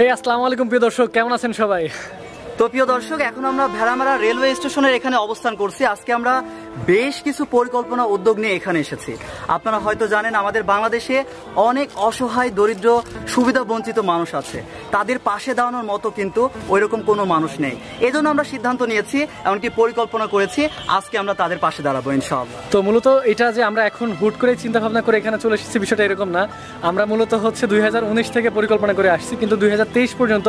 এই আসসালামু আলাইকুম প্রিয় দর্শক, কেমন আছেন সবাই? তো প্রিয় দর্শক, এখন আমরা ভেড়ামারা রেলওয়ে স্টেশনের এখানে অবস্থান করছি। আজকে আমরা বেশ কিছু পরিকল্পনা উদ্যোগ নিয়ে এখানে এসেছি। আপনারা হয়তো জানেন আমাদের বাংলাদেশে অনেক অসহায় দরিদ্র সুবিধা বঞ্চিত মানুষ আছে, তাদের পাশে দাঁড়ানোর মতো কিন্তু ওইরকম কোনো মানুষ নেই। এজন্য আমরা সিদ্ধান্ত নিয়েছি, এমনকি পরিকল্পনা করেছি, আজকে আমরা তাদের পাশে দাঁড়াবো ইনশাআল্লাহ। তো মূলত এটা যে আমরা এখন হুট করে চিন্তা ভাবনা করে এখানে চলে এসেছি বিষয়টা এরকম না। আমরা মূলত 2019 থেকে পরিকল্পনা করে আসছি, কিন্তু 2023 পর্যন্ত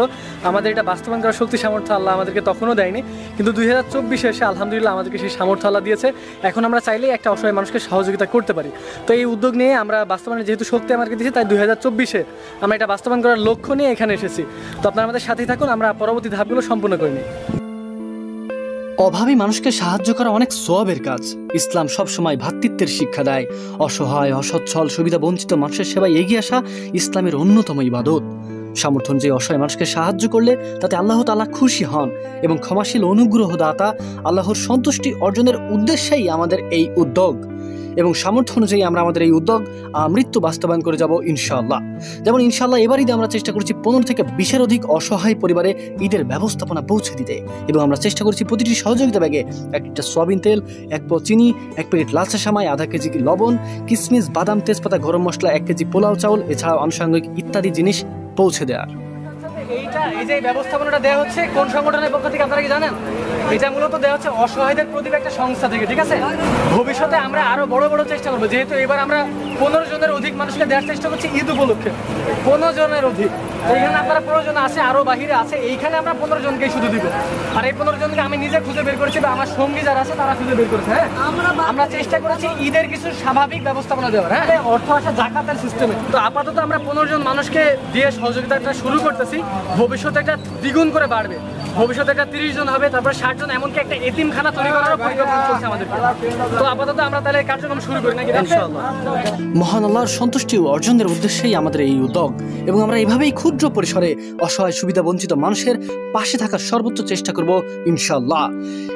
আমাদের এটা বাস্তবায়ন করার শক্তি সামর্থ্য আল্লাহ আমাদেরকে তখনও দেয়নি, কিন্তু 2024 এসে আলহামদুলিল্লাহ আমাদেরকে সেই সামর্থ্য আল্লাহ দিয়েছে। এখন আমরা চাইলেই একটা অসহায় মানুষকে সহযোগিতা করতে পারি। তো এই উদ্যোগ নিয়ে আমরা বাস্তবায়নের যেহেতু শক্তি আমাকে দিয়েছি, তাই 2024-এ আমরা এটা বাস্তবায়ন করার লক্ষ্য নিয়ে এখানে এসেছি। তো আপনারা আমাদের সাথেই থাকুন, আমরা পরবর্তী ধাপগুলো সম্পূর্ণ করে নিই। অভাবী মানুষকে সাহায্য করা অনেক সওয়াবের কাজ। ইসলাম সবসময় ভ্রাতৃত্বের শিক্ষা দেয়। অসহায়, অসচ্ছল, সুবিধা বঞ্চিত মানুষের সেবায় এগিয়ে আসা ইসলামের অন্যতম ইবাদত। সামর্থ্য অনুযায়ী অসহায় মানুষকে সাহায্য করলে তাতে আল্লাহ তাআলা খুশি হন এবং ক্ষমাশীল অনুগ্রহদাতা আল্লাহর সন্তুষ্টি অর্জনের উদ্দেশ্যেই আমাদের এই উদ্যোগ। এবং সামর্থ্য অনুযায়ী আমরা আমাদের এই উদ্যোগ আমৃত্যু বাস্তবায়ন করে যাব ইনশাআল্লাহ। যেমন ইনশাআল্লাহ এবার ঈদে আমরা চেষ্টা করছি 15 থেকে 20-এর অধিক অসহায় পরিবারে ঈদের ব্যবস্থাপনা পৌঁছে দিতে, এবং আমরা চেষ্টা করছি প্রতিটি সহযোগিতা ব্যাগে 1 লিটার সয়াবিন তেল, 1 পো চিনি, 1 প্যাকেট লাচ্ছা সামাই, আধা কেজি লবণ, কিশমিশ, বাদাম, তেজপাতা, গরম মশলা, 1 কেজি পোলাও চাউল, এছাড়াও আনুষঙ্গিক ইত্যাদি জিনিস পৌঁছে দেওয়ার। এই যে ব্যবস্থাপনাটা দেওয়া হচ্ছে কোন সংগঠনের পক্ষ থেকে আপনারা কি জানেন? এটা মূলত দেওয়া হচ্ছে অসহায়দের প্রতিটি একটা সংস্থা থেকে, ঠিক আছে? ভবিষ্যতে আমরা আরো বড় বড় চেষ্টা করবো, যেহেতু এবার আমরা 15 জনের অধিক মানুষকে দেওয়ার চেষ্টা করছি ঈদ উপলক্ষে। 15 জনের অধিক, এইখানে আপনারা প্রয়োজন আছে, আরো বাহিরে আছে, এইখানে আমরা 15 জনকেই শুধু দিব। আর এই 15 জনকে আমি নিজে খুঁজে বের করেছি বা আমার সঙ্গী যারা আছে তারা খুঁজে বের করেছে। হ্যাঁ, আমরা চেষ্টা করেছি ঈদের কিছু স্বাভাবিক ব্যবস্থাপনা দেওয়ার, হ্যাঁ, অর্থ আসা জাকাতের সিস্টেমে। তো আপাতত আমরা 15 জন মানুষকে দিয়ে সহযোগিতাটা শুরু করতেছি, ভবিষ্যতে একটা দ্বিগুণ করে বাড়বে, ভবিষ্যতে একটা 30 জন হবে, তারপর 60 জন, এমনকি একটা এতিমখানা তৈরি করারও পরিকল্পনা চলছে আমাদের। তো আপাতত আমরা তাহলে কার্যক্রম শুরু করি নাকি? ইনশাআল্লাহ। মহান আল্লাহর সন্তুষ্টি অর্জনের উদ্দেশ্যেই আমাদের এই উদ্যোগ, এবং আমরা এভাবেই ক্ষুদ্র পরিসরে অসহায় সুবিধা বঞ্চিত মানুষের পাশে থাকার সর্বোচ্চ চেষ্টা করব ইনশাআল্লাহ।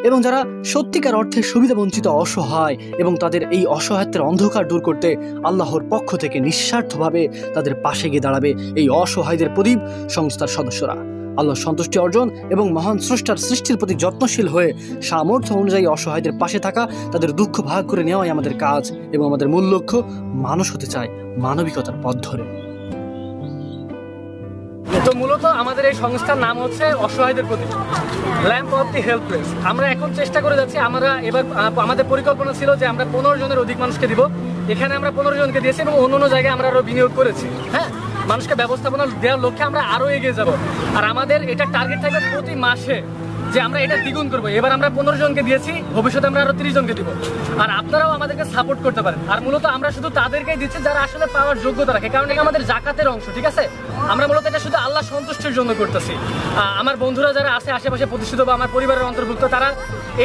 এবং যারা সত্যিকার অর্থে সুবিধা বঞ্চিত অসহায় এবং তাদের এই অসহায়ত্বের অন্ধকার দূর করতে আল্লাহর পক্ষ থেকে নিঃস্বার্থভাবে তাদের পাশে গিয়ে দাঁড়াবে এই অসহায়দের প্রদীপ সংস্থার সদস্যরা। আল্লাহর সন্তুষ্টি অর্জন এবং মহান স্রষ্টার সৃষ্টির প্রতি যত্নশীল হয়ে সামর্থ্য অনুযায়ী অসহায়দের পাশে থাকা, তাদের দুঃখ ভাগ করে নেওয়াই আমাদের কাজ, এবং আমাদের মূল লক্ষ্য মানুষ হতে চায় মানবিকতার পথ ধরে। তো মূলত আমাদের এই সংস্থার নাম হচ্ছে অসহায়দের প্রতি, ল্যাম্প অফ দি হেল্পলেস। আমরা এখন চেষ্টা করে যাচ্ছি, আমরা এবার আমাদের পরিকল্পনা ছিল যে আমরা 15 জনের অধিক মানুষকে দিব। এখানে আমরা 15 জনকে দিয়েছি এবং অন্য জায়গায় আমরা আরো বিনিয়োগ করেছি। হ্যাঁ, মানুষকে ব্যবস্থাপনা দেওয়ার লক্ষ্যে আমরা আরো এগিয়ে যাব। আর আমাদের এটা টার্গেট থাকবে প্রতি মাসে যে আমরা এটা দ্বিগুণ করবো। এবার আমরা 15 জনকে দিয়েছি, ভবিষ্যতে আমরা আরো 30 জনকে দিব। আর আপনারাও আমাদেরকে সাপোর্ট করতে পারেন। আর মূলত আমরা শুধু তাদেরকেই দিচ্ছি যারা আসলে পাওয়ার যোগ্যতা রাখে, কারণ এটা আমাদের জাকাতের অংশ, ঠিক আছে? আমরা মূলত এটা শুধু আল্লাহ সন্তুষ্টির জন্য করতেছি। আমার বন্ধুরা যারা আছে আশেপাশে প্রতিষ্ঠিত বা আমার পরিবারের অন্তর্ভুক্ত, তারা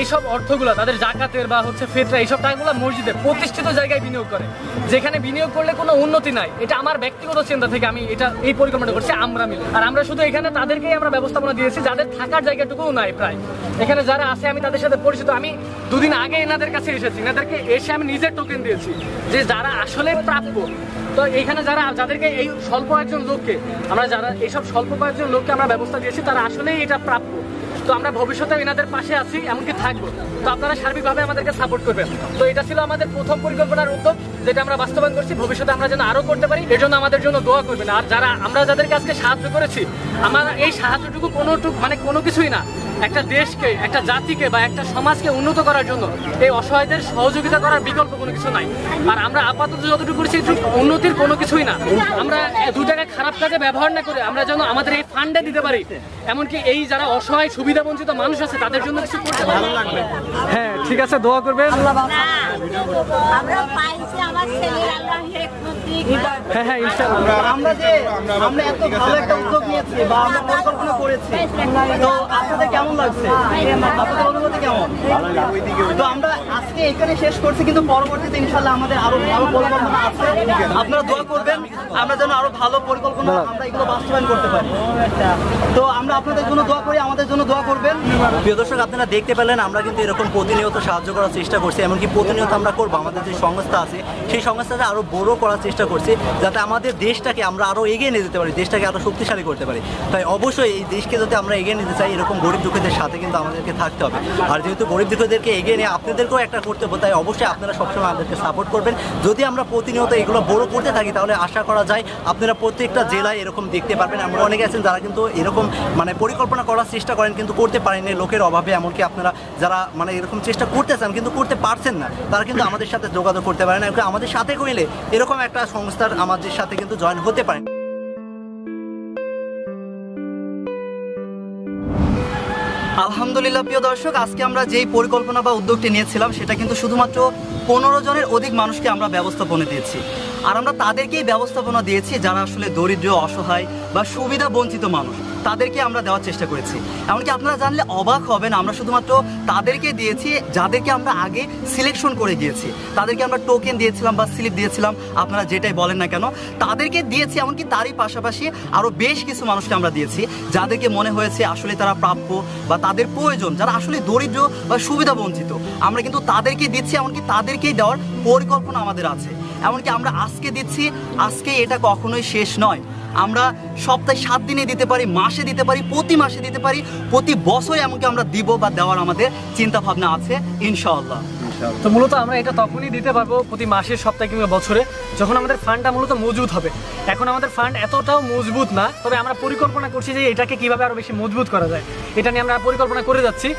এইসব অর্থগুলো তাদের জাকাতের বা হচ্ছে ফেতরা এইসব টাকাগুলো মসজিদে প্রতিষ্ঠিত জায়গায় বিনিয়োগ করে, যেখানে বিনিয়োগ করলে কোনো উন্নতি নাই। এটা আমার ব্যক্তিগত চিন্তা থেকে আমি এটা এই পরিকল্পনা করছি আমরা মিলে। আর আমরা শুধু এখানে তাদেরকেই আমরা ব্যবস্থাপনা দিয়েছি যাদের থাকার জায়গাটুকুও নাই। প্রায় এখানে যারা আছে আমি তাদের সাথে পরিচিত। আমি 2 দিন আগে এনাদের কাছে এসেছি, এনাদেরকে এসে আমি নিজের টোকেন দিয়েছি যে যারা আসলে প্রাপ্য। তো এইখানে যাদেরকে এই স্বল্প একজন লোককে আমরা এইসব স্বল্প কয়েকজন লোককে আমরা ব্যবস্থা দিয়েছি, তারা আসলেই এটা প্রাপ্য। তো আমরা ভবিষ্যতে এনাদের পাশে আছি, এমনকি থাকবো। তো আপনারা সার্বিকভাবে আমাদেরকে সাপোর্ট করবেন। তো এটা ছিল আমাদের প্রথম পরিকল্পনার উদ্যোগ, যেটা আমরা বাস্তবায়ন করছি। ভবিষ্যতে আমরা যেন আরো করতে পারি, এর জন্য আমাদের জন্য দোয়া করবেন। আর আমরা যাদেরকে আজকে সাহায্য করেছি, আমরা এই সাহায্যটুকু কোনো কিছুই না, একটা দেশকে, একটা জাতিকে বা একটা সমাজকে উন্নত করার জন্য এই অসহায়দের সহযোগিতা করার বিকল্প কোনো কিছু নাই। আর আমরা আপাতত যতটুকু করছি উন্নতির কোনো কিছুই না। আমরা 2 টাকা খারাপ কাজে ব্যবহার না করে আমরা যেন আমাদের এই ফান্ডে দিতে পারি, এমনকি এই যারা অসহায় সুবিধা বঞ্চিত মানুষ আছে তাদের জন্য কিছু করতে ভালো লাগবে। হ্যাঁ, ঠিক আছে, দোয়া করবেন। হ্যাঁ হ্যাঁ, ইনশাআল্লাহ। আমরা এত ভালো একটা উদ্যোগ নিয়েছি বা আমরা পরিকল্পনা করেছি, তো আপনাদের কেমন কেমন লাগছে? আপনাদের অনুভূতি কেমন? তো আমরা আজকে এখানে শেষ করছি, কিন্তু পরবর্তীতে ইনশাআল্লাহ আমাদের আরো ভালো পরিকল্পনা আছে। আপনারা দোয়া করবেন আমরা যেন আরো ভালো পরিকল্পনা আমরা এগুলো বাস্তবায়ন করতে পারি। তো আমরা আপনাদের জন্য দোয়া করি, আমাদের জন্য দোয়া করবেন। প্রিয় দর্শক, আপনারা দেখতে পেলেন আমরা কিন্তু এরকম প্রতিনিয়ত সাহায্য করার চেষ্টা করছি, এমনকি প্রতিনিয়ত আমরা করবো। আমাদের যে সংস্থা আছে সেই সংস্থাটা আরো বড় করার চেষ্টা করছি, যাতে আমাদের দেশটাকে আমরা আরো এগিয়ে নিয়ে যেতে পারি, দেশটাকে আরো শক্তিশালী করতে পারি। তাই অবশ্যই এই দেশকে যদি আমরা এগিয়ে নিতে চাই, এরকম গরিব দুঃখীদের সাথে কিন্তু আমাদেরকে থাকতে হবে। আর যেহেতু গরিব দুঃখীদেরকে এগিয়ে নিয়ে আপনাদেরকেও একটা করতে হবে, তাই অবশ্যই আপনারা সবসময় আমাদেরকে সাপোর্ট করবেন। যদি আমরা প্রতিনিয়ত এগুলো বড় করতে থাকি তাহলে আশা করা যায় আপনারা প্রত্যেকটা জেলায় এরকম দেখতে পারবেন। আমরা অনেকে আছেন যারা কিন্তু এরকম মানে পরিকল্পনা করার চেষ্টা করেন কিন্তু করতে পারেন না লোকের অভাবে। এমনকি আপনারা যারা মানে এরকম চেষ্টা করতেছেন কিন্তু করতে পারছেন না, তারা কিন্তু আমাদের সাথে যোগাযোগ করতে পারেন। আমাদের সাথে কইলে এরকম একটা সংস্থার আমাদের সাথে কিন্তু জয়েন হতে পারেন। আলহামদুলিল্লাহ প্রিয় দর্শক, আজকে আমরা যেই পরিকল্পনা বা উদ্যোগটি নিয়েছিলাম সেটা কিন্তু শুধুমাত্র 15 জনের অধিক মানুষকে আমরা ব্যবস্থাপনা দিয়েছি। আর আমরা তাদেরকেই ব্যবস্থাপনা দিয়েছি যারা আসলে দরিদ্র, অসহায় বা সুবিধা বঞ্চিত মানুষ, তাদেরকে আমরা দেওয়ার চেষ্টা করেছি। এমনকি আপনারা জানলে অবাক হবেন, আমরা শুধুমাত্র তাদেরকে দিয়েছি যাদেরকে আমরা আগে সিলেকশন করে গিয়েছি। তাদেরকে আমরা টোকেন দিয়েছিলাম বা স্লিপ দিয়েছিলাম, আপনারা যেটাই বলেন না কেন, তাদেরকে দিয়েছি। এমনকি তারই পাশাপাশি আরও বেশ কিছু মানুষকে আমরা দিয়েছি যাদেরকে মনে হয়েছে আসলে তারা প্রাপ্য বা তাদের প্রয়োজন, যারা আসলে দরিদ্র বা সুবিধা বঞ্চিত, আমরা কিন্তু তাদেরকে দিচ্ছি। এমনকি তাদেরকেই দেওয়ার পরিকল্পনা আমাদের আছে। এমনকি আমরা আজকে দিচ্ছি, আজকে এটা কখনোই শেষ নয়। আমরা সপ্তাহে 7 দিনে দিতে পারি, মাসে দিতে পারি, প্রতি মাসে দিতে পারি, প্রতি বছরে এমনকি আমরা দিব বা দেওয়ার আমাদের চিন্তা ভাবনা আছে ইনশাআল্লাহ। তো মূলত আমরা এটা তখনই দিতে পারবো প্রতি মাসে, সপ্তাহে কিংবা বছরে, যখন আমাদের ফান্ডটা মূলত মজবুত হবে। এখন আমাদের ফান্ড এতটাও মজবুত না, তবে আমরা পরিকল্পনা করছি যে এটাকে কিভাবে আরো বেশি মজবুত করা যায়, এটা নিয়ে আমরা পরিকল্পনা করে যাচ্ছি।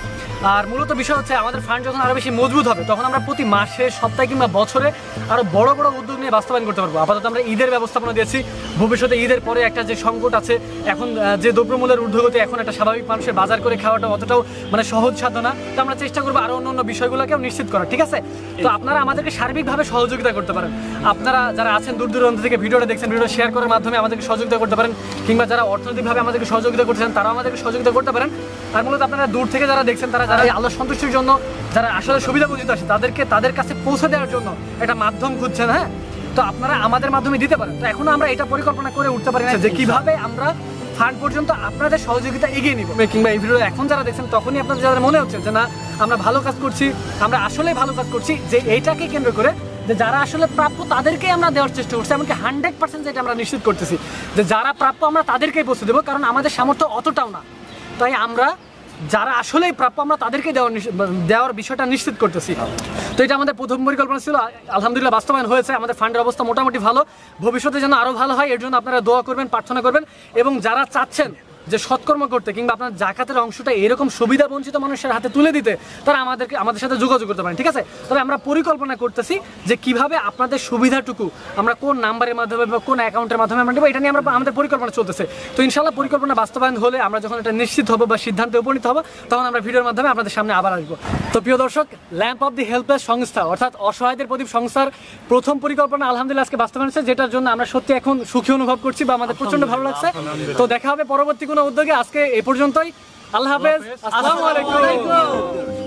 আর মূলত বিষয় হচ্ছে আমাদের ফান্ড যখন আরো বেশি মজবুত হবে তখন আমরা প্রতি মাসে, সপ্তাহে কিংবা বছরে আরো বড় বড় উদ্যোগ নিয়ে বাস্তবায়ন করতে পারবো। আপাতত আমরা ঈদের ব্যবস্থাপনা দিয়েছি, ভবিষ্যতে ঈদের পরে একটা যে সংকট আছে, এখন যে দ্রব্যমূল্যের ঊর্ধ্বগতি, এখন একটা স্বাভাবিক মানুষের বাজার করে খাওয়াটা অতটাও মানে সহজ সাধ্য না। তো আমরা চেষ্টা করবো আরো অন্য বিষয়গুলোকেও নিশ্চিত করা, ঠিক আছে? তো আপনারা আমাদেরকে সার্বিকভাবে সহযোগিতা করতে পারেন। আপনারা যারা আছেন দূর দূরান্ত থেকে ভিডিওটা দেখছেন, ভিডিওটা শেয়ার করার মাধ্যমে আমাদেরকে সহযোগিতা করতে পারেন, কিংবা যারা অর্থনৈতিকভাবে আমাদেরকে সহযোগিতা করছেন তারা আমাদেরকে সহযোগিতা করতে পারেন। আর মূলত আপনারা দূর থেকে যারা দেখছেন, তারা যারা আল্লাহ সন্তুষ্টির জন্য যারা আসলে সুবিধা বঞ্চিত আছে তাদের কাছে পৌঁছে দেওয়ার জন্য একটা মাধ্যম খুঁজছেন, হ্যাঁ, তো আপনারা আমাদের মাধ্যমে দিতে পারেন। তো এখনো আমরা এটা পরিকল্পনা করে উঠতে পারি না যে কিভাবে আমরা ফান্ড পর্যন্ত আপনাদের সহযোগিতা এগিয়ে নিব। কিংবা এই ভিডিও এখন যারা দেখছেন তখনই আপনাদের যাদের মনে হচ্ছে যে না আমরা ভালো কাজ করছি, আমরা আসলেই ভালো কাজ করছি, যে এইটাকে কেন্দ্র করে যে যারা আসলে প্রাপ্য তাদেরকেই আমরা দেওয়ার চেষ্টা করছি। এমনকি 100% যেটা আমরা নিশ্চিত করতেছি যে যারা প্রাপ্য আমরা তাদেরকেই পৌঁছে দেবো, কারণ আমাদের সামর্থ্য অতটাও না। তাই আমরা যারা আসলেই প্রাপ্য আমরা তাদেরকে দেওয়ার বিষয়টা নিশ্চিত করতেছি। তো এটা আমাদের প্রথম পরিকল্পনা ছিল, আলহামদুলিল্লাহ বাস্তবায়ন হয়েছে। আমাদের ফান্ডের অবস্থা মোটামুটি ভালো, ভবিষ্যতে যেন আরও ভালো হয় এর জন্য আপনারা দোয়া করবেন, প্রার্থনা করবেন। এবং যারা চাচ্ছেন যে সৎকর্ম করতে কিংবা আপনার জাকাতের অংশটা এরকম সুবিধা বঞ্চিত মানুষের হাতে তুলে দিতে, তারা আমাদের সাথে যোগাযোগ করতে পারেন, ঠিক আছে? তবে আমরা পরিকল্পনা করতেছি যে কিভাবে আপনাদের সুবিধাটুকু আমরা কোন নাম্বারের মাধ্যমে বা কোন অ্যাকাউন্টের মাধ্যমে আমরা দেবো, এটা নিয়ে আমাদের পরিকল্পনা চলতেছে। তো ইনশাআল্লাহ পরিকল্পনা বাস্তবায়ন হলে, আমরা যখন এটা নিশ্চিত হবো বা সিদ্ধান্তে উপনীত হবো, তখন আমরা ভিডিওর মাধ্যমে আপনাদের সামনে আবার আসবো। তো প্রিয় দর্শক, ল্যাম্প অফ দি হেল্পলেস সংস্থা অর্থাৎ অসহায়দের প্রদীপ সংস্থার প্রথম পরিকল্পনা আলহামদুলিল্লাহ আজকে বাস্তবায়ন হয়েছে, যেটার জন্য আমরা সত্যি এখন সুখী অনুভব করছি বা আমাদের প্রচন্ড ভালো লাগছে। তো দেখা হবে পরবর্তী কোনো উদ্যোগে। আজকে এই পর্যন্তই, আল্লাহ হাফেজ, আসসালামু আলাইকুম।